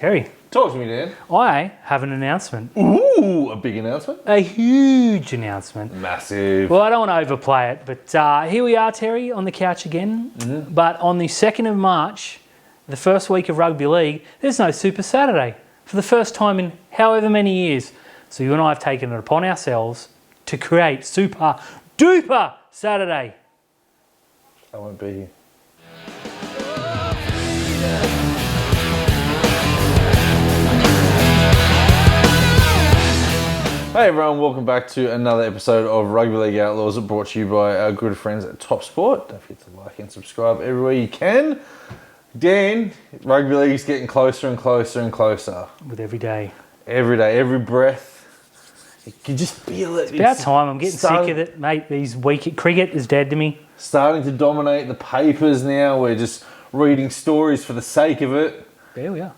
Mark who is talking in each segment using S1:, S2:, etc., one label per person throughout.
S1: Terry.
S2: Talk to me, Dan.
S1: I have an announcement.
S2: Ooh, a big announcement.
S1: A huge announcement.
S2: Massive.
S1: Well, I don't want to overplay it, but here we are, Terry, on the couch again. Mm-hmm. But on the 2nd of March, the first week of Rugby League, there's no Super Saturday for the first time in however many years. So you and I have taken it upon ourselves to create Super Duper Saturday.
S2: I won't be here. Hey everyone, welcome back to another episode of Rugby League Outlaws, brought to you by our good friends at Top Sport. Don't forget to like and subscribe everywhere you can. Dan, Rugby League is getting closer and closer and closer.
S1: With every day.
S2: Every day, every breath. You can just feel it.
S1: It's about time. I'm getting sick of it, mate. These cricket is dead to me.
S2: Starting to dominate the papers now. We're just reading stories for the sake of it.
S1: There we are.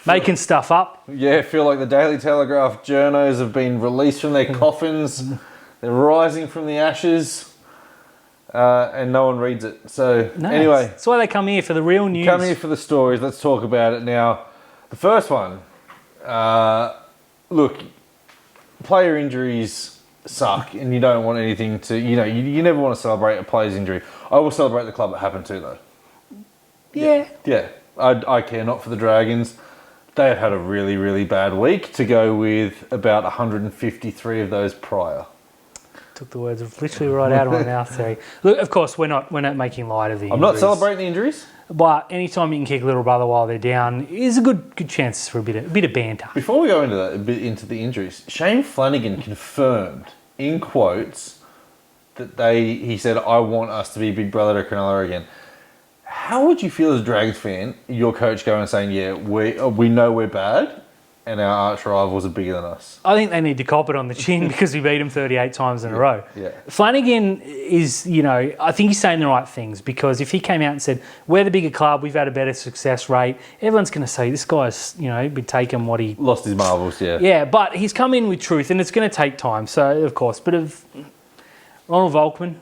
S1: Making stuff up.
S2: Yeah, feel like the Daily Telegraph journos have been released from their coffins. They're rising from the ashes, and no one reads it. So anyway,
S1: that's why they come here, for the real news.
S2: Come here for the stories. Let's talk about it now. The first one. Look, player injuries suck, and you don't want anything to. You never want to celebrate a player's injury. I will celebrate the club it happened to, though.
S1: Yeah.
S2: I care not for the Dragons. They have had a really, really bad week, to go with about 153 of those prior.
S1: Took the words literally right out of my mouth, Terry. Look, of course, we're not making light of the injuries.
S2: I'm not celebrating the injuries.
S1: But anytime you can kick a little brother while they're down is a good chance for a bit of banter.
S2: Before we go into the injuries, Shane Flanagan confirmed, in quotes, that he said, "I want us to be big brother to Cronulla again." How would you feel as a Dragons fan, your coach going and saying, "Yeah, we know we're bad, and our arch rivals are bigger than us"?
S1: I think they need to cop it on the chin because we beat them 38 times in a row.
S2: Yeah.
S1: Flanagan is, I think he's saying the right things, because if he came out and said, "We're the bigger club, we've had a better success rate," everyone's going to say this guy's, been taking what he
S2: lost his marbles. Yeah.
S1: Yeah, but he's come in with truth, and it's going to take time. So of course, but of Ronald Volkman.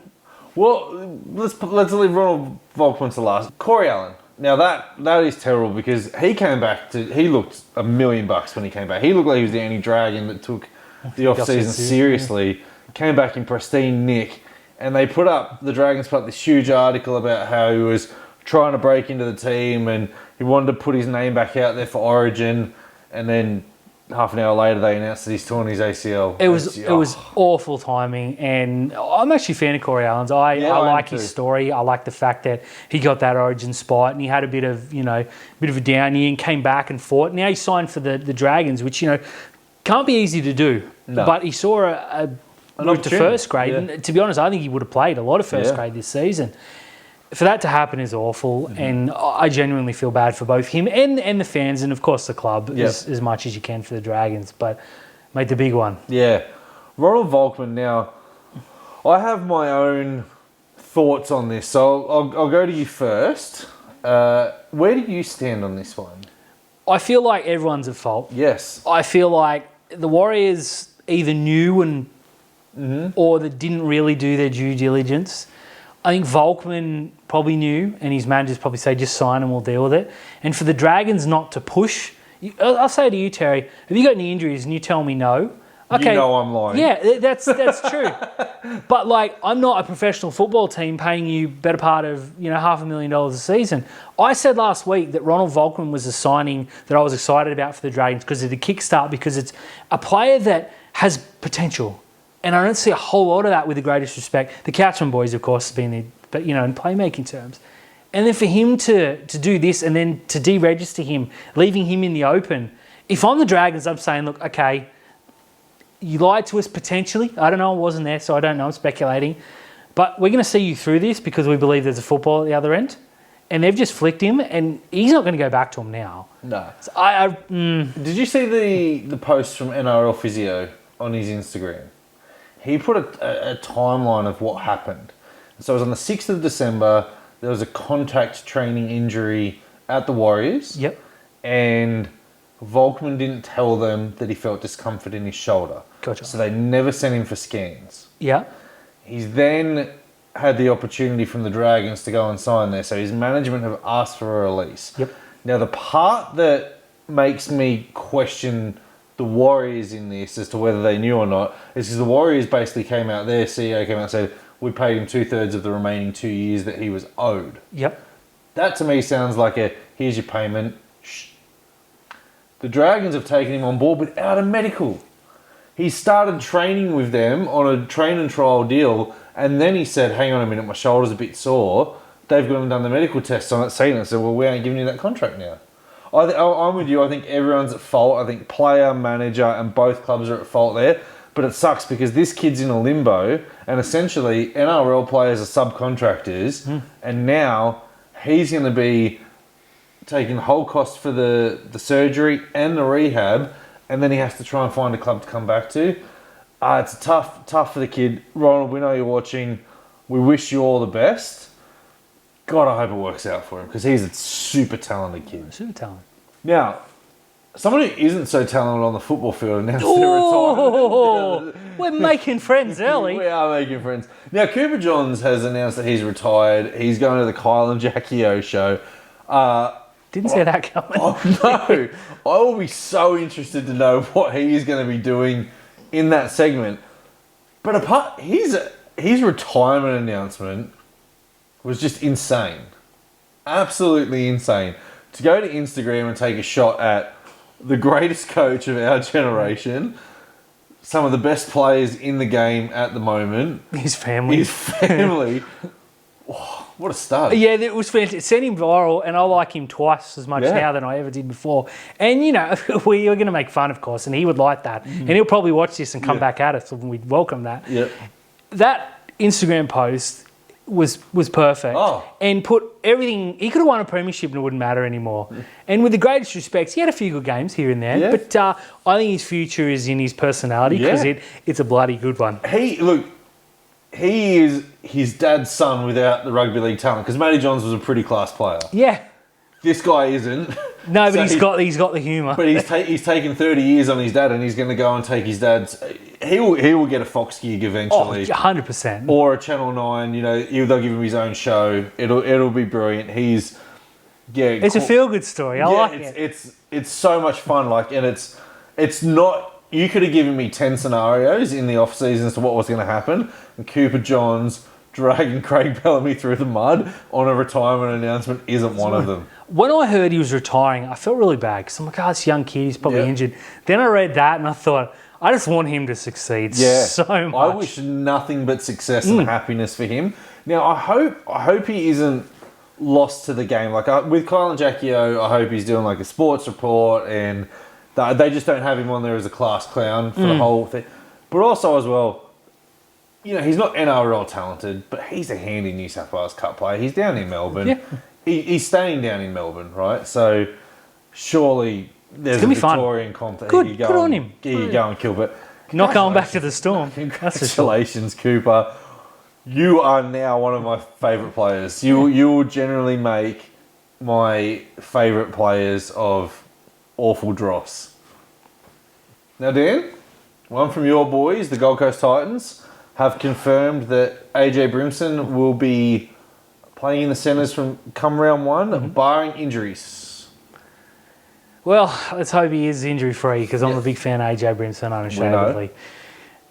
S2: Well, let's leave Ronald Volkman to last. Corey Allen. Now that is terrible, because he came back he looked $1 million when he came back. He looked like he was the only Dragon that took the off-season seriously. Yeah. Came back in pristine nick, and the Dragons put up this huge article about how he was trying to break into the team and he wanted to put his name back out there for Origin, and then half an hour later, they announced that he's torn his ACL.
S1: It was awful timing, and I'm actually a fan of Corey Allen's. I like his story. I like the fact that he got that Origin spot, and he had a bit of a down year and came back and fought. Now he signed for the Dragons, which can't be easy to do. No. But he saw a route to first grade, and to be honest, I think he would have played a lot of first grade this season. For that to happen is awful, and I genuinely feel bad for both him and the fans, and of course the club, as much as you can for the Dragons. But, mate, the big one. Yeah.
S2: Ronald Volkman, now, I have my own thoughts on this, so I'll go to you first. Where do you stand on this one?
S1: I feel like everyone's at fault.
S2: Yes.
S1: I feel like the Warriors either knew or that didn't really do their due diligence. I think Volkman probably knew, and his managers probably say, just sign and we'll deal with it. And for the Dragons not to push, I'll say to you, Terry, have you got any injuries and you tell me no? Okay,
S2: I'm lying.
S1: Yeah, that's true. But, I'm not a professional football team paying you better part of, $500,000 a season. I said last week that Ronald Volkman was a signing that I was excited about for the Dragons because of the kickstart, because it's a player that has potential. And I don't see a whole lot of that, with the greatest respect. The Couchman boys, of course, have been there, but, in playmaking terms. And then for him to do this and then to deregister him, leaving him in the open. If I'm the Dragons, I'm saying, look, okay, you lied to us potentially. I don't know, I wasn't there, so I don't know, I'm speculating. But we're going to see you through this because we believe there's a football at the other end. And they've just flicked him, and he's not going to go back to him now.
S2: No.
S1: So
S2: Did you see the post from NRL Physio on his Instagram? He put a timeline of what happened. So it was on the 6th of December, there was a contact training injury at the Warriors.
S1: Yep.
S2: And Volkman didn't tell them that he felt discomfort in his shoulder.
S1: Gotcha.
S2: So they never sent him for scans.
S1: Yeah.
S2: He's then had the opportunity from the Dragons to go and sign there. So his management have asked for a release.
S1: Yep.
S2: Now, the part that makes me question the Warriors in this as to whether they knew or not is because the Warriors basically came out, their CEO came out and said, we paid him 2/3 of the remaining 2 years that he was owed.
S1: Yep.
S2: That to me sounds like here's your payment. Shh. The Dragons have taken him on board without a medical. He started training with them on a train and trial deal, and then he said, hang on a minute, my shoulder's a bit sore. They've gone and done the medical tests on it, seen it, and said, well, we ain't giving you that contract now. I'm with you. I think everyone's at fault. I think player, manager, and both clubs are at fault there. But it sucks because this kid's in a limbo, and essentially NRL players are subcontractors, and now he's going to be taking the whole cost for the surgery and the rehab, and then he has to try and find a club to come back to. It's tough for the kid. Ronald, we know you're watching. We wish you all the best. God, I hope it works out for him because he's a super talented kid.
S1: Super talented.
S2: Now, someone who isn't so talented on the football field announced their retirement.
S1: We're making friends early.
S2: We are making friends. Now, Cooper Johns has announced that he's retired. He's going to the Kyle and Jackie O show.
S1: Didn't see that coming.
S2: Oh, no. I will be so interested to know what he is going to be doing in that segment. But his retirement announcement was just insane. Absolutely insane. To go to Instagram and take a shot at the greatest coach of our generation, some of the best players in the game at the moment.
S1: His family.
S2: Oh, what a stud.
S1: Yeah, it was fantastic. It sent him viral, and I like him twice as much now than I ever did before. And, we are going to make fun, of course, and he would like that. And he'll probably watch this and come back at us, and we'd welcome that.
S2: Yep.
S1: That Instagram post was perfect. And put everything... He could have won a premiership and it wouldn't matter anymore. And with the greatest respects, he had a few good games here and there, but I think his future is in his personality because it's a bloody good one.
S2: He is his dad's son without the rugby league talent because Matty Johns was a pretty class player.
S1: Yeah.
S2: This guy isn't.
S1: No, but he's got the humour.
S2: But he's taken 30 years on his dad, and he's going to go and take his dad's. He will get a Fox gig eventually.
S1: 100%.
S2: Or a Channel 9. They'll give him his own show. It'll be brilliant. It's
S1: a feel good story. I like it.
S2: It's so much fun. And it's not. You could have given me 10 scenarios in the off season as to what was going to happen, and Cooper Johns dragging Craig Bellamy through the mud on a retirement announcement isn't one of them.
S1: When I heard he was retiring, I felt really bad because I'm like, this young kid, he's probably injured. Then I read that and I thought, I just want him to succeed so much.
S2: I wish nothing but success and happiness for him. Now, I hope he isn't lost to the game. With Kyle and Jackie O, I hope he's doing a sports report and they just don't have him on there as a class clown for the whole thing. But also as well, he's not NRL talented, but he's a handy New South Wales Cup player. He's down in Melbourne. Yeah. He's staying down in Melbourne, right? So surely there's a Victorian comp that he could go on him. He could go and kill. But
S1: not going back to the Storm.
S2: Congratulations, Cooper. You are now one of my favourite players. You will generally make my favourite players of awful dross. Now, Dan, one from your boys, the Gold Coast Titans, have confirmed that AJ Brimson will be playing in the centres from come round one, barring injuries.
S1: Well, let's hope he is injury-free because I'm a big fan of AJ Brimson, unashamedly.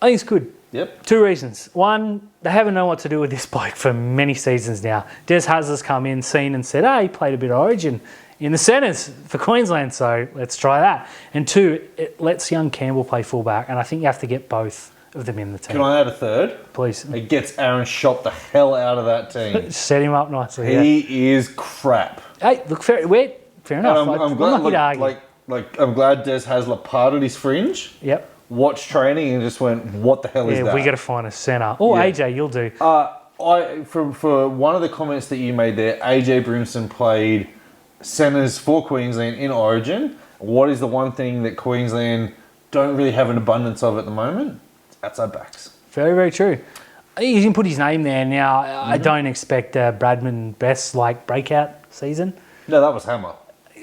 S1: I think it's good.
S2: Yep.
S1: 2 reasons. One, they haven't known what to do with this bloke for many seasons now. Des Hasler's come in, seen and said, he played a bit of Origin in the centres for Queensland, so let's try that. And 2, it lets young Campbell play fullback, and I think you have to get both of them in the team.
S2: Can I add a third?
S1: Please.
S2: It gets Aaron Shot the hell out of that team.
S1: Set him up nicely.
S2: He is crap.
S1: Hey, look, fair enough.
S2: I'm glad Des Hasler parted his fringe.
S1: Yep.
S2: Watched training and just went, what the hell is that?
S1: Yeah, we got to find a centre. Oh, AJ, you'll do.
S2: For one of the comments that you made there, AJ Brimson played centres for Queensland in Origin. What is the one thing that Queensland don't really have an abundance of at the moment? It's outside backs.
S1: Very, very true. He can put his name there now. I don't expect Bradman Best breakout season.
S2: No, that was Hammer.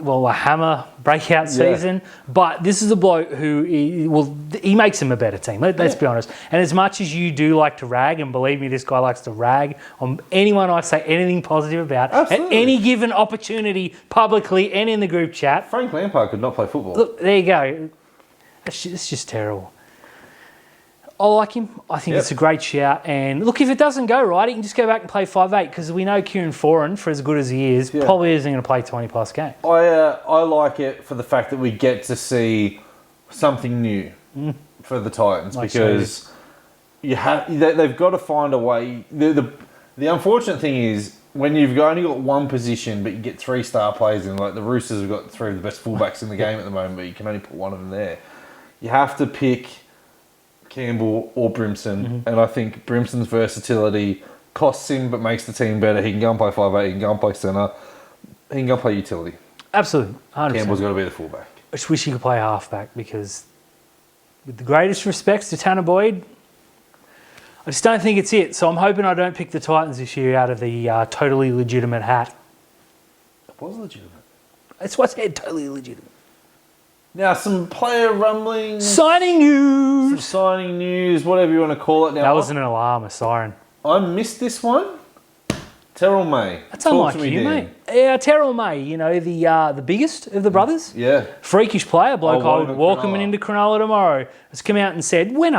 S1: a hammer breakout season. But this is a bloke who, he makes him a better team. Let's be honest. And as much as you do like to rag, and believe me, this guy likes to rag on anyone I say anything positive about,
S2: Absolutely.
S1: at any given opportunity, publicly and in the group chat.
S2: Frank Lampard could not play football.
S1: Look, there you go. It's just terrible. I like him. I think it's a great shout. And look, if it doesn't go right, he can just go back and play 5'8", because we know Kieran Foran, for as good as he is, probably isn't going to play 20-plus games.
S2: I like it for the fact that we get to see something new for the Titans, because they've got to find a way. The unfortunate thing is, when you've only got one position, but you get 3 star players in, like the Roosters have got 3 of the best fullbacks in the game at the moment, but you can only put one of them there. You have to pick Campbell or Brimson, and I think Brimson's versatility costs him but makes the team better. He can go and play 5'8", he can go and play centre, he can go and play utility.
S1: Absolutely, 100%.
S2: Campbell's got to be the fullback.
S1: I just wish he could play halfback, because with the greatest respects to Tanner Boyd, I just don't think it's it. So I'm hoping I don't pick the Titans this year out of the totally legitimate hat.
S2: It was legitimate.
S1: That's what I said, totally legitimate.
S2: Now, some player rumblings.
S1: Signing news!
S2: Some signing news, whatever you want to call it. Now,
S1: That wasn't an alarm, a siren.
S2: I missed this one. Terrell May.
S1: That's unlike you, mate. Yeah, Terrell May, the biggest of the brothers.
S2: Yeah.
S1: Freakish player, bloke. I would welcome him
S2: Cronulla.
S1: into Cronulla tomorrow. Has come out and said, when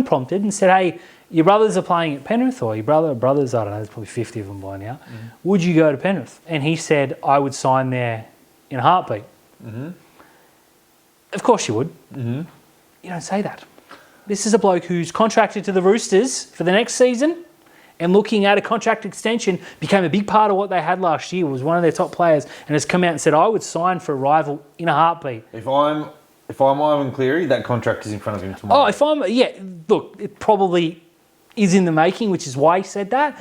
S1: prompted, and said, hey, your brothers are playing at Penrith, or your brothers, I don't know, there's probably 50 of them by now. Would you go to Penrith? And he said, I would sign there in a heartbeat. Of course you would. You don't say that. This is a bloke who's contracted to the Roosters for the next season, and looking at a contract extension, became a big part of what they had last year, was one of their top players, and has come out and said, I would sign for a rival in a heartbeat.
S2: If I'm Ivan Cleary, that contract is in front of him tomorrow.
S1: Look, it probably is in the making, which is why he said that.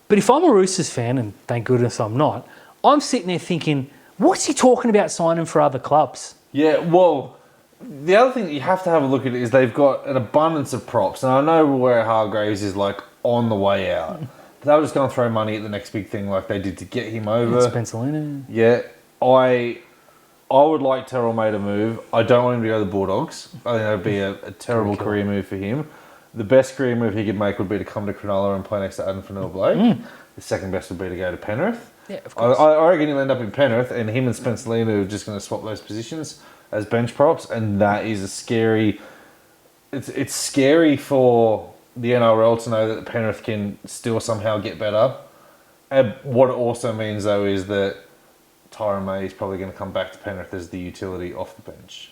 S1: But if I'm a Roosters fan, and thank goodness I'm not, I'm sitting there thinking, what's he talking about signing for other clubs?
S2: Yeah, well, the other thing that you have to have a look at is they've got an abundance of props. And I know where Hargraves is like on the way out. But they were just going to throw money at the next big thing like they did to get him over.
S1: Spencer Linen.
S2: Yeah, I would like Terrell May to move. I don't want him to go to the Bulldogs. I think that would be a terrible career move for him. The best career move he could make would be to come to Cronulla and play next to Adam Fanua-Blake. The second best would be to go to Penrith.
S1: Yeah, of course.
S2: I reckon he'll end up in Penrith, and him and Spencer Lena are just going to swap those positions as bench props, and that is a scary... It's scary for the NRL to know that Penrith can still somehow get better. And what it also means, though, is that Tyrone May is probably going to come back to Penrith as the utility off the bench.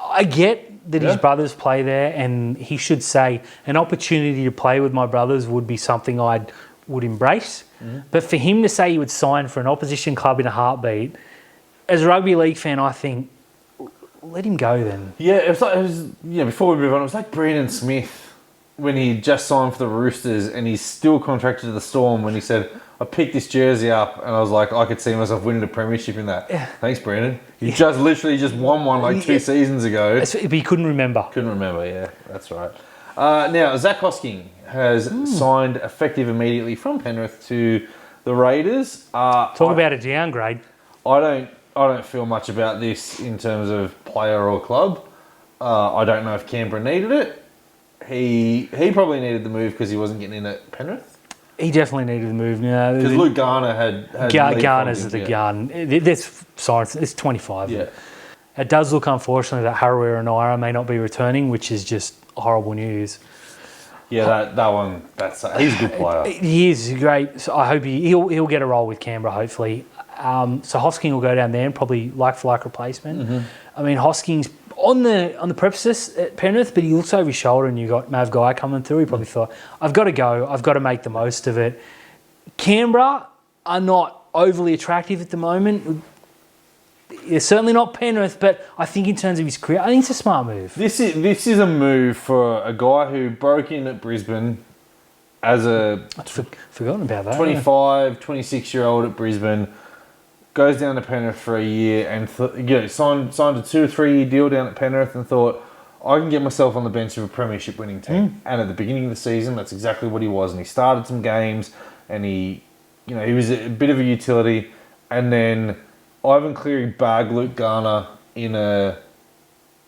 S1: I get that his brothers play there, and he should say, an opportunity to play with my brothers would be something I would embrace. But for him to say he would sign for an opposition club in a heartbeat, as a rugby league fan, I think, let him go then.
S2: Yeah, before we move on, it was like Brandon Smith when he just signed for the Roosters and he's still contracted to the Storm, when he said, I picked this jersey up and I was like, I could see myself winning a premiership in that. Yeah. Thanks, Brandon. You just literally won one like 2 seasons ago.
S1: But he couldn't remember.
S2: Yeah, that's right. Now, Zach Hosking has signed effective immediately from Penrith to the Raiders.
S1: Talk about a downgrade.
S2: I don't feel much about this in terms of player or club. I don't know if Canberra needed it. He probably needed the move because he wasn't getting in at Penrith.
S1: He definitely needed the move.
S2: Because Luke Garner had
S1: Garner's the gun. That's science. It's 25.
S2: Yeah.
S1: It does look, unfortunately, that Harawira Naira may not be returning, which is just horrible news.
S2: Yeah, that one. He's a good player.
S1: He is great. So I hope he'll get a role with Canberra, hopefully. So Hosking will go down there and probably like replacement. I mean, Hosking's on the premises at Penrith, but he looks over his shoulder and you've got Mav Guy coming through. He probably thought, I've got to go. I've got to make the most of it. Canberra are not overly attractive at the moment. It's certainly not Penrith, but I think in terms of his career, I think it's a smart move.
S2: This is a move for a guy who broke in at Brisbane as a...
S1: I'd forgotten about that.
S2: 25, 26-year-old at Brisbane, goes down to Penrith for a year and signed a 2 or 3 year deal down at Penrith and thought, I can get myself on the bench of a premiership winning team. And at the beginning of the season, that's exactly what he was. And he started some games and he was a bit of a utility. And then Ivan Cleary bagged Luke Garner in a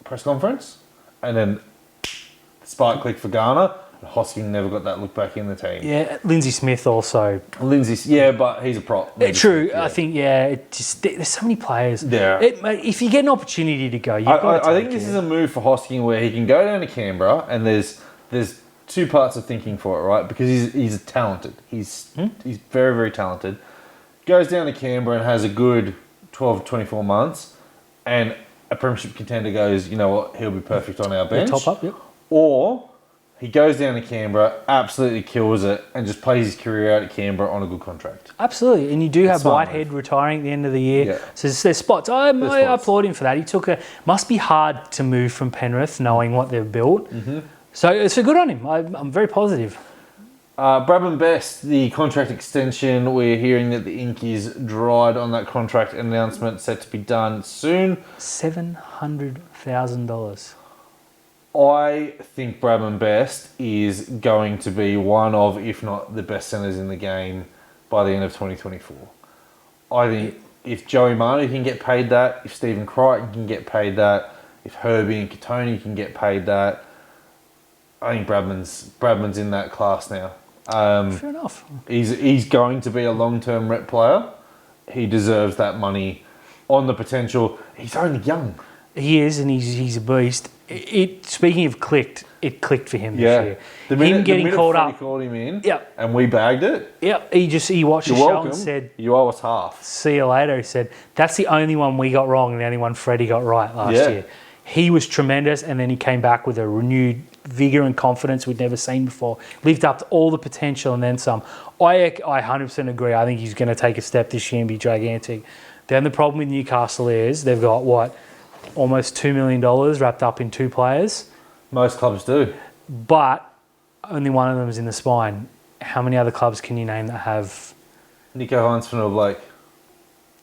S2: press conference, and then the spark clicked for Garner. Hosking never got that look back in the team.
S1: Yeah, Lindsay Smith also.
S2: But he's a prop.
S1: True, yeah. I think, there's so many players.
S2: Yeah.
S1: If you get an opportunity to go, you've got to take
S2: I think this is a move for Hosking where he can go down to Canberra, and there's two parts of thinking for it, right? Because he's talented. He's very, very talented. Goes down to Canberra and has a good 12 to 24 months, and a premiership contender goes, you know what, he'll be perfect on our bench.
S1: Top up, yep.
S2: Or he goes down to Canberra, absolutely kills it, and just plays his career out at Canberra on a good contract.
S1: Absolutely, and you do have Whitehead retiring at the end of the year. Yeah. So there's spots. I applaud him for that. He must be hard to move from Penrith, knowing what they've built. Mm-hmm. So good on him. I'm very positive.
S2: Bradman Best, the contract extension, we're hearing that the ink is dried on that contract announcement, set to be done soon.
S1: $700,000.
S2: I think Bradman Best is going to be one of, if not the best centres in the game by the end of 2024. I think if Joey Manu can get paid that, if Stephen Crichton can get paid that, if Herbie and Katoni can get paid that, I think Bradman's in that class now.
S1: Fair enough.
S2: He's going to be a long-term rep player. He deserves that money on the potential. He's only young.
S1: He is, and he's a beast. Speaking of clicked, it clicked for him this year. Him getting called up.
S2: Called him in,
S1: yep.
S2: And we bagged it.
S1: Yep. He watched the show and said,
S2: "You owe us half."
S1: See you later. He said, "That's the only one we got wrong, and the only one Freddie got right last year." He was tremendous, and then he came back with a renewed vigour and confidence we'd never seen before. Lived up to all the potential and then some. I 100% agree. I think he's going to take a step this year and be gigantic. Then the problem with Newcastle is they've got almost $2 million wrapped up in two players.
S2: Most clubs do.
S1: But only one of them is in the spine. How many other clubs can you name that have...
S2: Nico Hines, Fanua Blake.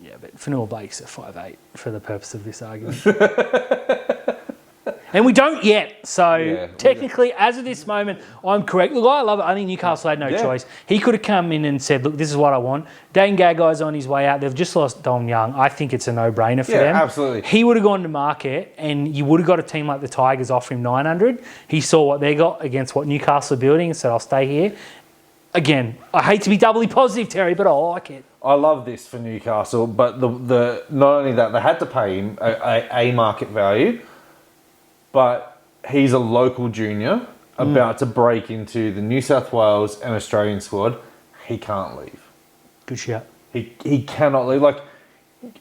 S1: Yeah, but Fanua Blake's a 5'8" for the purpose of this argument. And we don't yet. So technically, as of this moment, I'm correct. Look, I love it. I think Newcastle had no choice. He could have come in and said, look, this is what I want. Dane Gaggai's on his way out. They've just lost Dom Young. I think it's a no-brainer for them.
S2: Yeah, absolutely.
S1: He would have gone to market, and you would have got a team like the Tigers offer him $900. He saw what they got against what Newcastle are building and said, I'll stay here. Again, I hate to be doubly positive, Terry, but I like it.
S2: I love this for Newcastle, but the not only that, they had to pay him a market value, but he's a local junior about to break into the New South Wales and Australian squad. He can't leave.
S1: Good shout.
S2: He cannot leave. Like,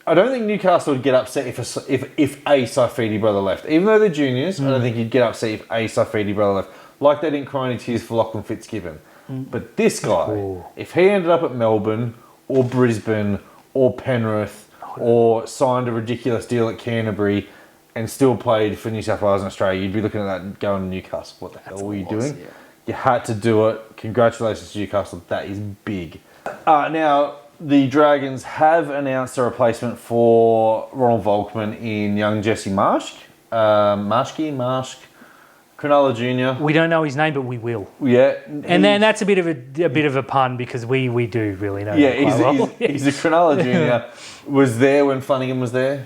S2: I don't think Newcastle would get upset if a Saifidi brother left. Even though they're juniors, I don't think he'd get upset if a Saifidi brother left. Like they didn't cry any tears for Lachlan Fitzgibbon. But this guy, if he ended up at Melbourne or Brisbane or Penrith or signed a ridiculous deal at Canterbury and still played for New South Wales and Australia, you'd be looking at that and going to Newcastle. What the hell were you doing? Yeah. You had to do it. Congratulations to Newcastle. That is big. Now, the Dragons have announced a replacement for Ronald Volkman in young Jesse Marsh. Marsh. Cronulla Jr.
S1: We don't know his name, but we will.
S2: Yeah,
S1: and then that's a bit of a pun because we do really know.
S2: Yeah, he's a Cronulla Jr. Was there when Flanagan was there.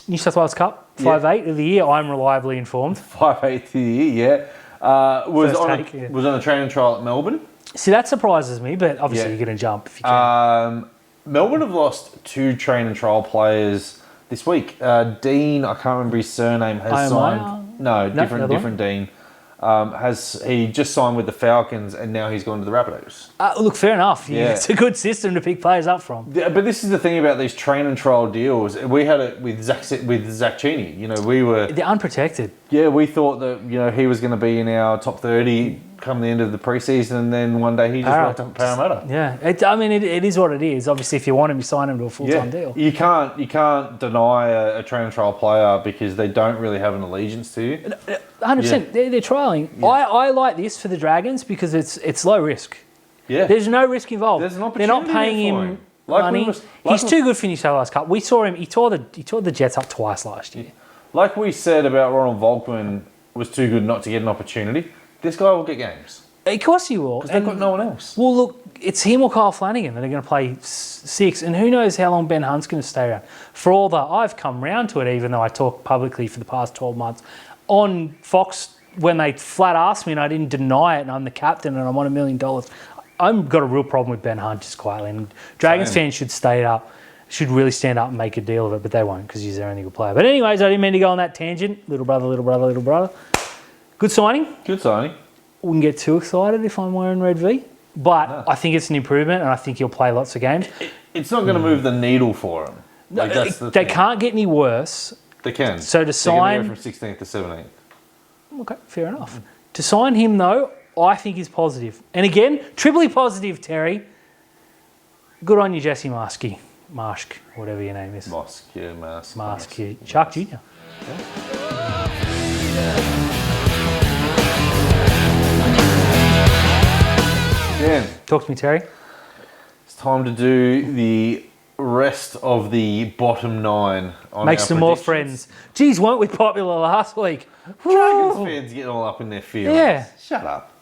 S1: New South Wales Cup 5'8" of the year. I'm reliably informed.
S2: 5'8" of the year. Yeah. Was on a training trial at Melbourne.
S1: See, that surprises me, but obviously you're going to jump if you can.
S2: Melbourne have lost 2 train and trial players this week. Dean, I can't remember his surname, has signed. No, different Dean. He just signed with the Falcons and now he's gone to the Rabbitohs.
S1: Look, fair enough. Yeah. It's a good system to pick players up from.
S2: Yeah, but this is the thing about these train and trial deals. We had it with Zach Cheney. They're
S1: unprotected.
S2: Yeah, we thought that he was going to be in our top 30 come the end of the preseason, and then one day he just rocked up at Parramatta.
S1: Yeah, it is what it is. Obviously, if you want him, you sign him to a full-time deal.
S2: You can't deny a train and trial player because they don't really have an allegiance to you.
S1: 100%. They're trialling. Yeah. I like this for the Dragons because it's low risk.
S2: Yeah.
S1: There's no risk involved.
S2: There's an opportunity.
S1: They're not paying him money. He's too good for New South Wales Cup. We saw him. He tore the Jets up twice last year.
S2: Like we said about Ronald Volkman was too good not to get an opportunity. This guy will get games.
S1: Of course you will.
S2: Because they've got no one else.
S1: Well, look, it's him or Kyle Flanagan that are going to play 6, and who knows how long Ben Hunt's going to stay around. For all that, I've come round to it, even though I talked publicly for the past 12 months. On Fox, when they flat asked me and I didn't deny it, and I'm the captain and I'm on $1 million, I've got a real problem with Ben Hunt just quietly. And Dragons fans should should really stand up and make a deal of it, but they won't because he's their only good player. But anyways, I didn't mean to go on that tangent. Little brother. Good signing.
S2: Good signing.
S1: Wouldn't get too excited if I'm wearing red V, but I think it's an improvement and I think he'll play lots of games.
S2: It's not going to move the needle for him. Like,
S1: they can't get any worse.
S2: They can.
S1: So to sign...
S2: They can go from 16th to 17th.
S1: Okay, fair enough. To sign him, though, I think is positive. And again, triply positive, Terry. Good on you, Jesse Marski. Marsk, whatever your name is. Marsk, yeah. Shark Jr.
S2: Dan,
S1: talk to me, Terry.
S2: It's time to do the rest of the bottom 9.
S1: Make some more friends. Geez, weren't we popular last week?
S2: Dragons fans getting all up in their feelings.
S1: Yeah.
S2: Shut up.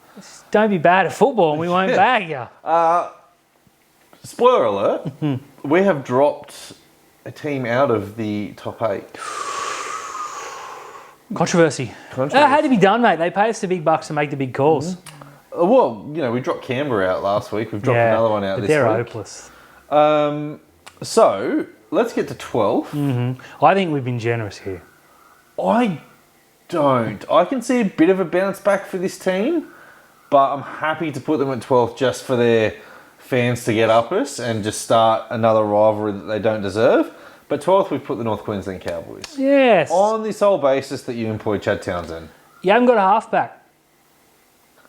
S1: Don't be bad at football and we won't bag you.
S2: Spoiler alert, we have dropped a team out of the top 8.
S1: Controversy. It had to be done, mate. They pay us the big bucks to make the big calls.
S2: Well, we dropped Canberra out last week. We've dropped another one out this week.
S1: They're hopeless.
S2: So, let's get to 12.
S1: I think we've been generous here.
S2: I don't. I can see a bit of a bounce back for this team, but I'm happy to put them at 12th just for their fans to get up us and just start another rivalry that they don't deserve. But 12th, we've put the North Queensland Cowboys.
S1: Yes.
S2: On this whole basis that you employ Chad Townsend.
S1: You haven't got a halfback.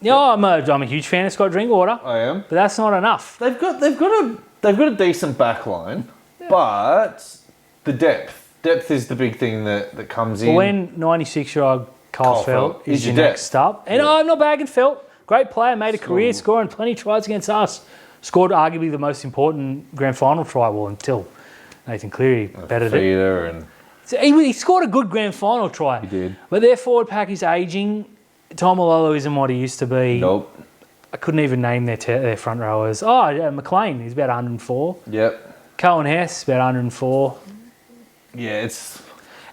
S1: Yeah, I'm a huge fan of Scott Drinkwater.
S2: I am.
S1: But that's not enough.
S2: They've got a decent back line, but the depth is the big thing that comes in.
S1: When 96-year-old Kyle Felt is your next up. And I'm not bagging Felt. Great player, made a career scoring plenty of tries against us. Scored arguably the most important grand final try, until Nathan Cleary bettered it. So he scored a good grand final try.
S2: He did.
S1: But their forward pack is ageing. Tom Malolo isn't what he used to be.
S2: Nope.
S1: I couldn't even name their front rowers. Oh, yeah, McLean, he's about 104.
S2: Yep.
S1: Cohen Hess, about 104.
S2: Yeah,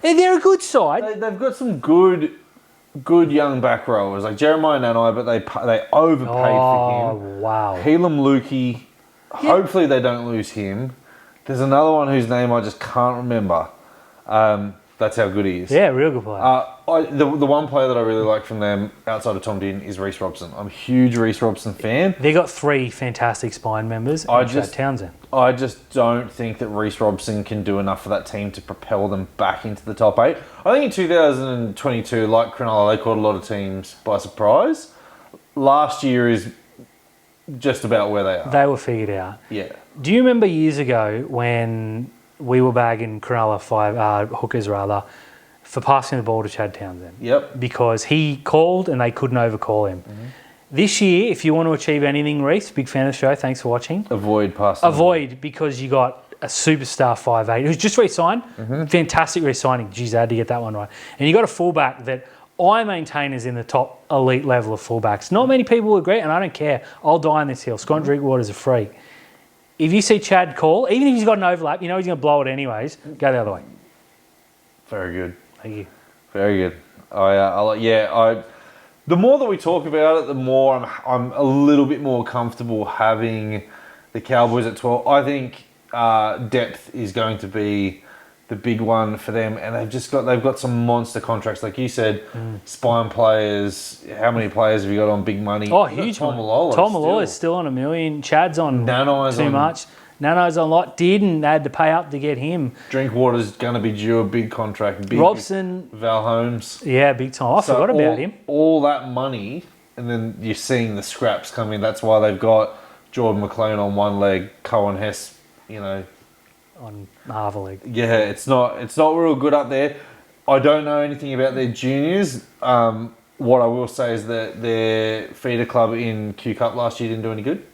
S1: they're a good side.
S2: They've got some good young back rowers like Jeremiah Nanai, but they overpaid for him.
S1: Oh, wow.
S2: Helam Lukey, hopefully they don't lose him. There's another one whose name I just can't remember. That's how good he is.
S1: Yeah, real good player.
S2: The one player that I really like from them outside of Tom Dean is Reece Robson. I'm a huge Reece Robson fan.
S1: They got 3 fantastic spine members. Townsend.
S2: I just don't think that Reece Robson can do enough for that team to propel them back into the top 8. I think in 2022, like Cronulla, they caught a lot of teams by surprise. Last year is just about where they are.
S1: They were figured out.
S2: Yeah.
S1: Do you remember years ago when we were bagging Cronulla hookers for passing the ball to Chad Townsend?
S2: Yep.
S1: Because he called and they couldn't overcall him. This year, if you want to achieve anything, Reece, big fan of the show, thanks for watching.
S2: Avoid passing.
S1: Because you got a superstar 5'8", who's just re-signed. Fantastic re-signing. Geez, I had to get that one right. And you got a fullback that I maintain is in the top elite level of fullbacks. Not many people agree, and I don't care. I'll die on this hill. Scott Drinkwater's a freak. If you see Chad call, even if he's got an overlap, you know he's going to blow it anyways, go the other way.
S2: Very good.
S1: Thank you.
S2: Very good. The more that we talk about it, the more I'm a little bit more comfortable having the Cowboys at 12. I think depth is going to be the big one for them, and they've got some monster contracts, like you said, spine players. How many players have you got on big money?
S1: Oh, huge one. Tom Malolo is still on $1 million. Chad's on too much. Nano's on a lot. Didn't. They had to pay up to get him.
S2: Drinkwater's going to be due a big contract.
S1: Robson.
S2: Val Holmes.
S1: Yeah, big time. I forgot about him.
S2: All that money, and then you're seeing the scraps come in. That's why they've got Jordan McLean on one leg, Cohen Hess,
S1: on half a leg.
S2: Yeah, it's not real good up there. I don't know anything about their juniors. What I will say is that their feeder club in Q Cup last year didn't do any good.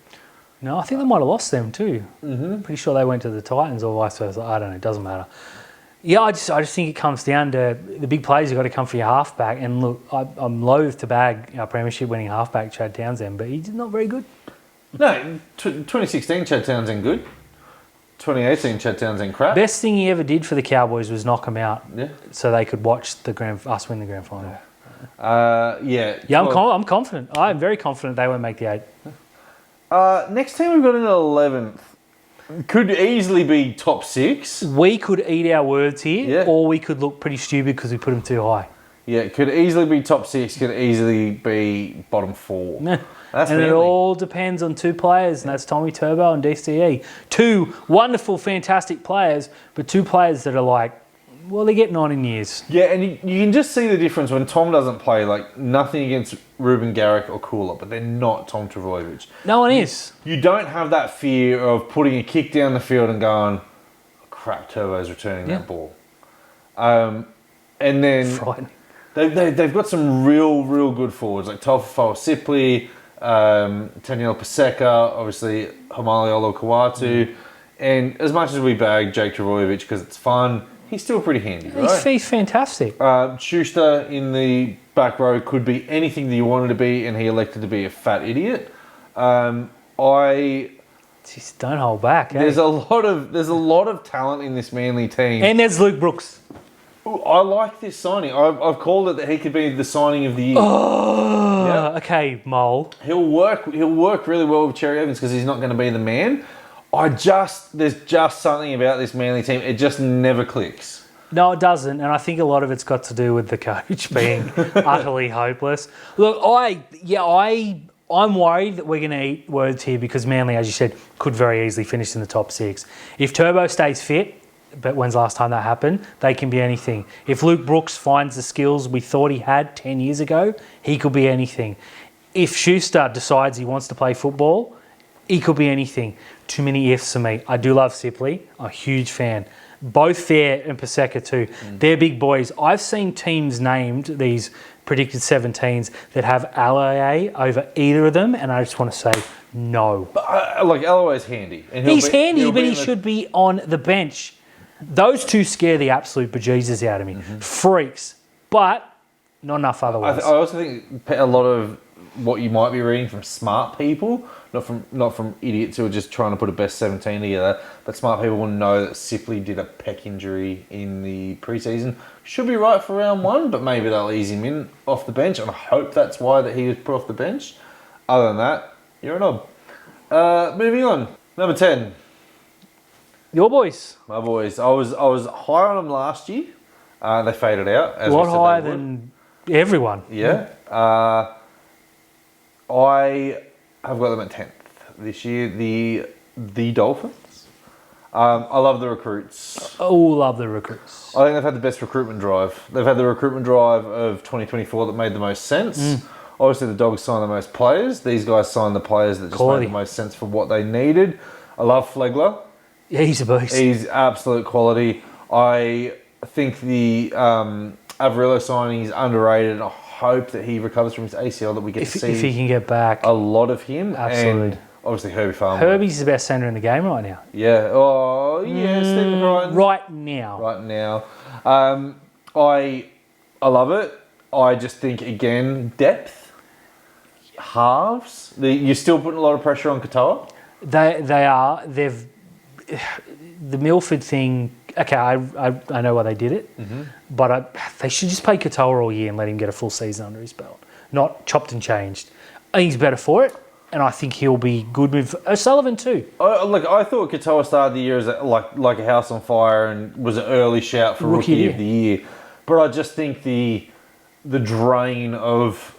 S1: No, I think they might have lost them too. Pretty sure they went to the Titans or vice versa. I don't know. It doesn't matter. Yeah, I just think it comes down to the big players have got to come for your halfback. And look, I'm loath to bag our premiership winning halfback Chad Townsend, but he's not very good.
S2: No, 2016 Chad Townsend good. 2018 Chad Townsend crap.
S1: Best thing he ever did for the Cowboys was knock them out, so they could watch us win the grand final.
S2: Yeah,
S1: I'm confident. I'm very confident they won't make the 8.
S2: Next team we've got in 11th could easily be top 6.
S1: We could eat our words here,
S2: Yeah.
S1: or we could look pretty stupid because we put them too high.
S2: Yeah, it could easily be top 6. Could easily be bottom 4.
S1: Yeah.
S2: That's
S1: and it
S2: manly.
S1: all depends on 2 players, and that's Tommy Turbo and DCE. 2 wonderful, fantastic players, but 2 players that are like, well, they're getting on in years.
S2: Yeah, and you can just see the difference when Tom doesn't play. Like, nothing against Ruben Garrick or Cooler, but they're not Tom Trbojevic.
S1: No one is.
S2: You don't have that fear of putting a kick down the field and going, oh, crap, Turbo's returning that ball. And then
S1: Frightening.
S2: they've got some real good forwards, like Tofafo Sipley, Taniela Paseka, obviously Hamaliolo Kawatu. And as much as we bag Jake Trbojevic because it's fun, he's still pretty handy, right?
S1: He's fantastic.
S2: Schuster in the back row could be anything that you wanted to be, and he elected to be a fat idiot.
S1: Just don't hold back.
S2: There's a lot of talent in this Manly team.
S1: And there's Luke Brooks.
S2: I like this signing. I've called it that he could be the signing of the year.
S1: Oh, okay, Mole.
S2: He'll work really well with Cherry Evans because he's not going to be the man. There's just something about this Manly team. It just never clicks.
S1: No, it doesn't, and I think a lot of it's got to do with the coach being utterly hopeless. Look, I'm worried that we're going to eat words here because Manly, as you said, could very easily finish in the top 6. If Turbo stays fit, but when's the last time that happened? They can be anything. If Luke Brooks finds the skills we thought he had 10 years ago, he could be anything. If Schuster decides he wants to play football, he could be anything. Too many ifs for me. I do love Sipley. I'm a huge fan. Both Fair and Paseka too. They're big boys. I've seen teams named, these predicted 17s, that have Alloy over either of them, and I just want to say no.
S2: But Alloway's handy. And
S1: He's handy, but he should be on the bench. Those 2 scare the absolute bejesus out of me. Freaks. But not enough otherwise.
S2: I also think a lot of what you might be reading from smart people, not from idiots who are just trying to put a best 17 together, but smart people will know that Sipley did a pec injury in the preseason. Should be right for round 1, but maybe they'll ease him in off the bench, and I hope that's why that he was put off the bench. Other than that, you're a knob. Moving on, number 10.
S1: Your boys.
S2: My boys. I was high on them last year. They faded out.
S1: A lot higher than everyone.
S2: Yeah. I have got them at 10th this year. The Dolphins. I love the recruits.
S1: Oh, love the recruits.
S2: I think they've had the best recruitment drive. They've had the recruitment drive of 2024 that made the most sense. Obviously, the Dogs signed the most players. These guys signed the players that just made the most sense for what they needed. I love Flegler.
S1: Yeah, he's a beast.
S2: He's absolute quality. I think the Averillo signing is underrated, and I hope that he recovers from his ACL, that we get to see
S1: if he can get back
S2: a lot of him.
S1: Absolutely.
S2: And obviously Herbie Farmer.
S1: Herbie's the best centre in the game right now.
S2: Yeah. Oh, yeah. Stephen Ryan.
S1: Right now.
S2: Right now. I love it. I just think, again, depth, halves. You're still putting a lot of pressure on Katoa.
S1: They are. The Milford thing, okay, I know why they did it, but they should just play Katoa all year and let him get a full season under his belt, not chopped and changed. I think he's better for it, and I think he'll be good with O'Sullivan too.
S2: I thought Katoa started the year as like a house on fire and was an early shout for Rookie of the Year, but I just think the drain of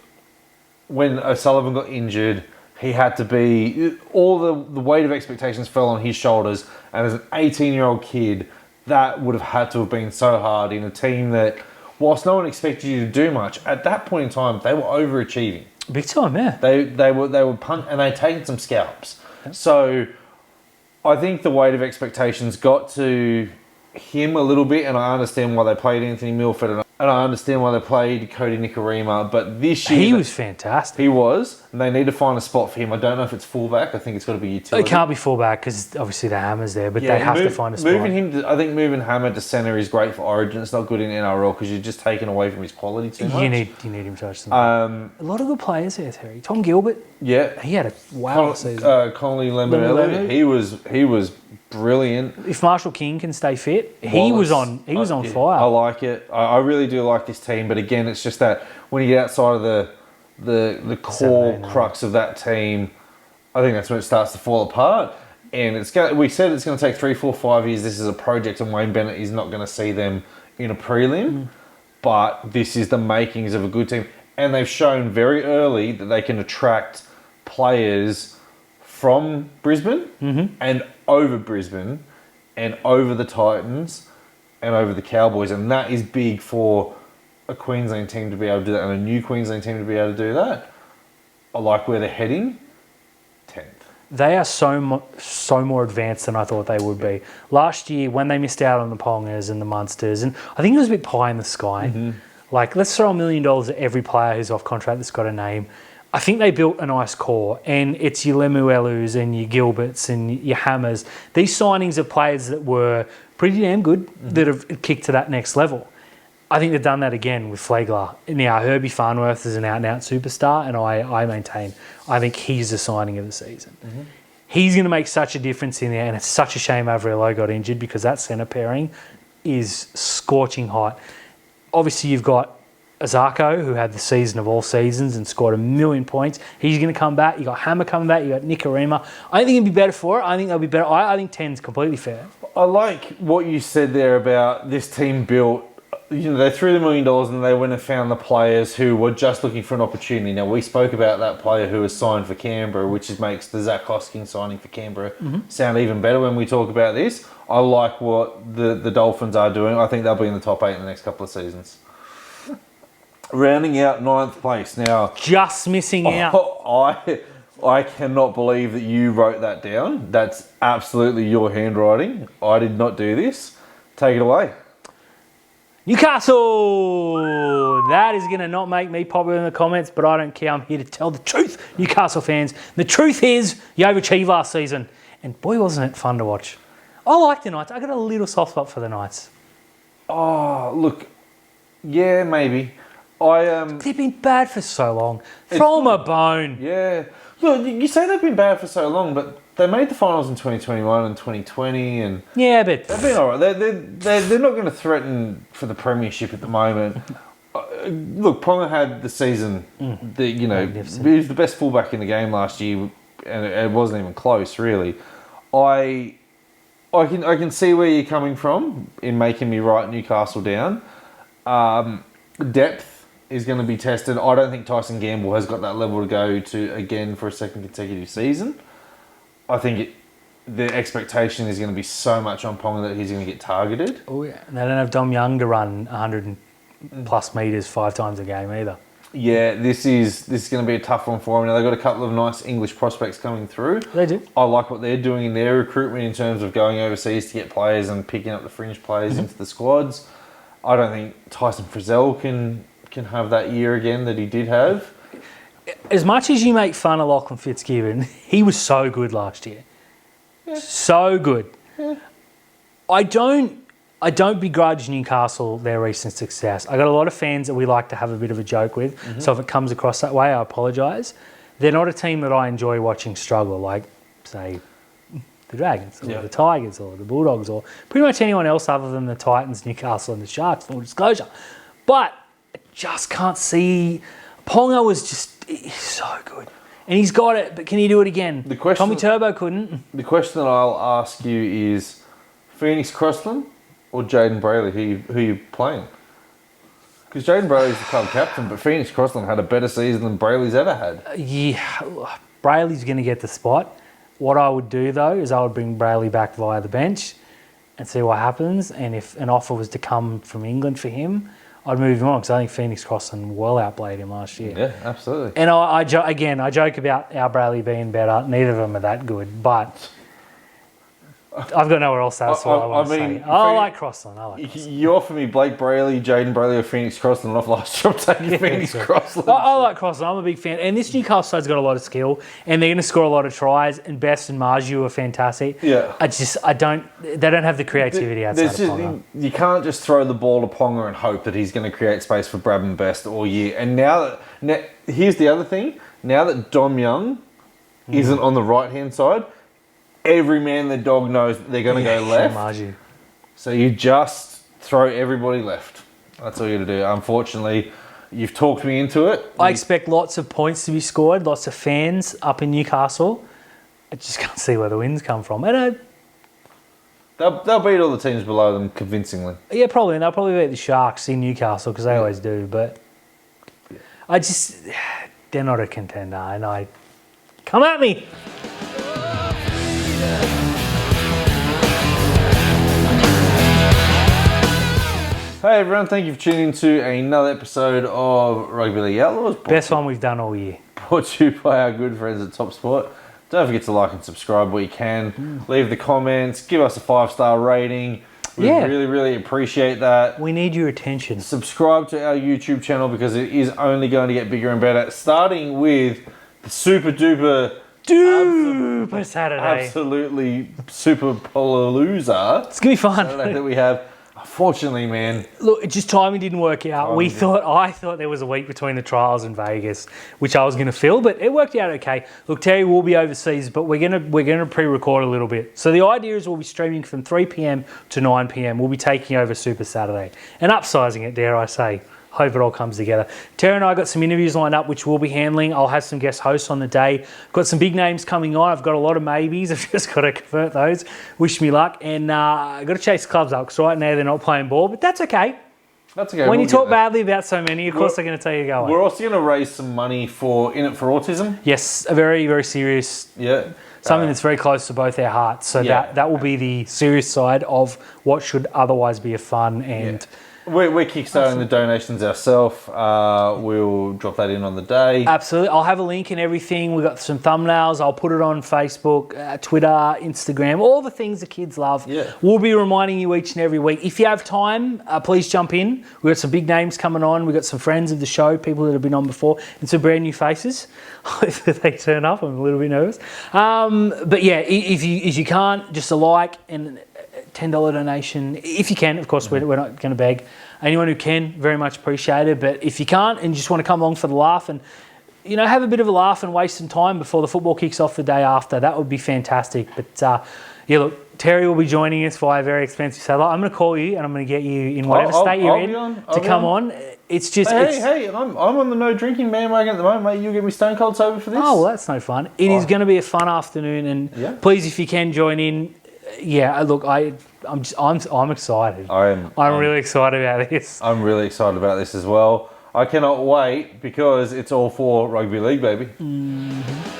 S2: when O'Sullivan got injured, he had to be, all the weight of expectations fell on his shoulders, and as an 18-year-old kid, that would have had to have been so hard in a team that, whilst no one expected you to do much, at that point in time, they were overachieving.
S1: Big time, yeah.
S2: They were punt, and they'd taken some scalps. Yep. So I think the weight of expectations got to him a little bit, and I understand why they played Anthony Milford, And I understand why they played Cody Nikorima, but this year...
S1: He was fantastic.
S2: He was, and they need to find a spot for him. I don't know if it's fullback. I think it's got to be utility.
S1: It can't be fullback because obviously the Hammer's there, but they have to find a spot.
S2: I think moving Hammer to centre is great for Origin. It's not good in NRL because you're just taking away from his quality too much.
S1: You need him to touch something. A lot of good players there, Terry. Tom Gilbert.
S2: Yeah.
S1: He had a wow season.
S2: Connolly Lemonello. He was brilliant.
S1: If Marshall King can stay fit, he was on fire.
S2: I like it. I really do like this team, but again, it's just that when you get outside of the core crux of that team, I think that's when it starts to fall apart. And we said it's going to take 3, 4, 5 years. This is a project, and Wayne Bennett is not going to see them in a prelim. But this is the makings of a good team, and they've shown very early that they can attract players from Brisbane and over Brisbane and over the Titans and over the Cowboys. And that is big for a Queensland team to be able to do that and a new Queensland team to be able to do that. I like where they're heading. 10th. They
S1: are so more advanced than I thought they would be. Last year, when they missed out on the Pongers and the Munsters, and I think it was a bit pie in the sky. Like, let's throw $1 million at every player who's off contract that's got a name. I think they built a nice core, and it's your Lemuelus and your Gilberts and your Hammers. These signings of players that were pretty damn good that have kicked to that next level. I think they've done that again with Flegler. Now, Herbie Farnworth is an out-and-out superstar, and I maintain I think he's the signing of the season. He's going to make such a difference in there, and it's such a shame Avriello got injured because that centre pairing is scorching hot. Obviously, you've got Azarko, who had the season of all seasons and scored 1 million points. He's going to come back. You got Hammer coming back. You got Nikorima. I think it'd be better for it. I think they'll be better. I think 10's completely fair.
S2: I like what you said there about this team built. They threw the $1 million and they went and found the players who were just looking for an opportunity. Now, we spoke about that player who was signed for Canberra, which makes the Zach Hosking signing for Canberra sound even better when we talk about this. I like what the Dolphins are doing. I think they'll be in the top 8 in the next couple of seasons. Rounding out 9th place. Now,
S1: just missing out.
S2: I cannot believe that you wrote that down. That's absolutely your handwriting. I did not do this. Take it away.
S1: Newcastle! That is going to not make me popular in the comments, but I don't care. I'm here to tell the truth, Newcastle fans. The truth is, you overachieved last season. And boy, wasn't it fun to watch. I like the Knights. I got a little soft spot for the Knights.
S2: Oh, look. Yeah, maybe.
S1: They've been bad for so long. Throw them a bone.
S2: Yeah. Look, you say they've been bad for so long, but they made the finals in 2021 and 2020, and
S1: yeah, but
S2: they've been all right. They're not going to threaten for the premiership at the moment. Look, Ponga had the season. He was the best fullback in the game last year, and it wasn't even close, really. I can see where you're coming from in making me write Newcastle down. Depth is going to be tested. I don't think Tyson Gamble has got that level to go to again for a second consecutive season. I think the expectation is going to be so much on Ponga that he's going to get targeted.
S1: Oh yeah, and they don't have Dom Young to run 100 plus metres 5 times a game either.
S2: Yeah, this is going to be a tough one for him. Now they've got a couple of nice English prospects coming through.
S1: They do.
S2: I like what they're doing in their recruitment in terms of going overseas to get players and picking up the fringe players into the squads. I don't think Tyson Frizzell can have that year again that he did have.
S1: As much as you make fun of Lachlan Fitzgibbon, he was so good last year. Yeah. So good. Yeah. I don't begrudge Newcastle their recent success. I got a lot of fans that we like to have a bit of a joke with. So if it comes across that way, I apologise. They're not a team that I enjoy watching struggle, like, say, the Dragons or the Tigers or the Bulldogs or pretty much anyone else other than the Titans, Newcastle and the Sharks, full disclosure. But I just can't see... Ponga he's so good. And he's got it, but can he do it again? Tommy Turbo couldn't.
S2: The question that I'll ask you is Phoenix Crossland or Jaden Brayley? Who are you playing? Because Jaden Brayley's the club captain, but Phoenix Crossland had a better season than Brayley's ever had.
S1: Brayley's going to get the spot. What I would do, though, is I would bring Brayley back via the bench and see what happens. And if an offer was to come from England for him, I'd move him on because I think Phoenix Crossland well outplayed him last year.
S2: Yeah, absolutely.
S1: And I joke about our Brayley being better. Neither of them are that good, but I've got nowhere else. That's what I want to say. I like Crossland.
S2: You offer me Blake Brayley, Jaden Brayley, or Phoenix Crossland off last year. I'm taking Phoenix Crossland.
S1: I like Crossland. I'm a big fan. And this Newcastle side's got a lot of skill, and they're going to score a lot of tries. And Best and Marju are fantastic.
S2: Yeah.
S1: They don't have the creativity outside of Ponga.
S2: You can't just throw the ball to Ponga and hope that he's going to create space for Bradman Best all year. And now here's the other thing. Now that Dom Young isn't on the right-hand side, every man the dog knows that they're going to go left. Marju. So you just throw everybody left. That's all you got to do. Unfortunately, you've talked me into it.
S1: I expect lots of points to be scored, lots of fans up in Newcastle. I just can't see where the wins come from. And
S2: they'll beat all the teams below them convincingly.
S1: Yeah, probably. And they'll probably beat the Sharks in Newcastle because they always do. But they're not a contender. And come at me.
S2: Hey everyone, thank you for tuning in to another episode of Rugby League Outlaws.
S1: Best one we've done all year.
S2: Brought to you by our good friends at Top Sport. Don't forget to like and subscribe where you can. Leave the comments, give us a 5-star rating. We really, really appreciate that.
S1: We need your attention.
S2: Subscribe to our YouTube channel because it is only going to get bigger and better. Starting with the super duper
S1: Saturday.
S2: Absolutely super palooza.
S1: It's going to be fun.
S2: Saturday that we have. Unfortunately, man.
S1: Look, timing didn't work out. I thought there was a week between the trials in Vegas, which I was going to fill, but it worked out okay. Look, Terry will be overseas, but we're gonna pre-record a little bit. So the idea is we'll be streaming from 3 p.m. to 9 p.m. We'll be taking over Super Saturday and upsizing it, dare I say. Hope it all comes together. Terry and I got some interviews lined up, which we'll be handling. I'll have some guest hosts on the day. Got some big names coming on. I've got a lot of maybes. I've just got to convert those. Wish me luck. And I've got to chase clubs up because right now they're not playing ball, but that's okay.
S2: That's okay.
S1: When you talk badly about so many, of course they're going to tell you to go away.
S2: We're also going to raise some money for In It for Autism.
S1: Yes, a very, very serious...
S2: Yeah.
S1: Something that's very close to both our hearts. So that will be the serious side of what should otherwise be a fun and...
S2: Yeah. We're kickstarting the donations ourselves. We'll drop that in on the day.
S1: Absolutely. I'll have a link and everything. We've got some thumbnails. I'll put it on Facebook, Twitter, Instagram, all the things the kids love.
S2: Yeah.
S1: We'll be reminding you each and every week. If you have time, please jump in. We've got some big names coming on. We've got some friends of the show, people that have been on before, and some brand new faces. If they turn up, I'm a little bit nervous. But yeah, if you can't, just a like and $10 donation, if you can. Of course, we're not going to beg. Anyone who can, very much appreciated. But if you can't and you just want to come along for the laugh and have a bit of a laugh and waste some time before the football kicks off the day after, that would be fantastic. But look, Terry will be joining us via very expensive satellite. I'm going to call you and I'm going to get you in whatever state you're in to come on. It's just
S2: hey, I'm on the no drinking bandwagon at the moment, mate. You'll get me stone cold sober for this.
S1: Oh, well, that's no fun. It is going to be a fun afternoon, and please, if you can join in. Yeah, look, I'm excited. I'm really excited about this.
S2: I'm really excited about this as well. I cannot wait because it's all for rugby league, baby.
S1: Mm-hmm.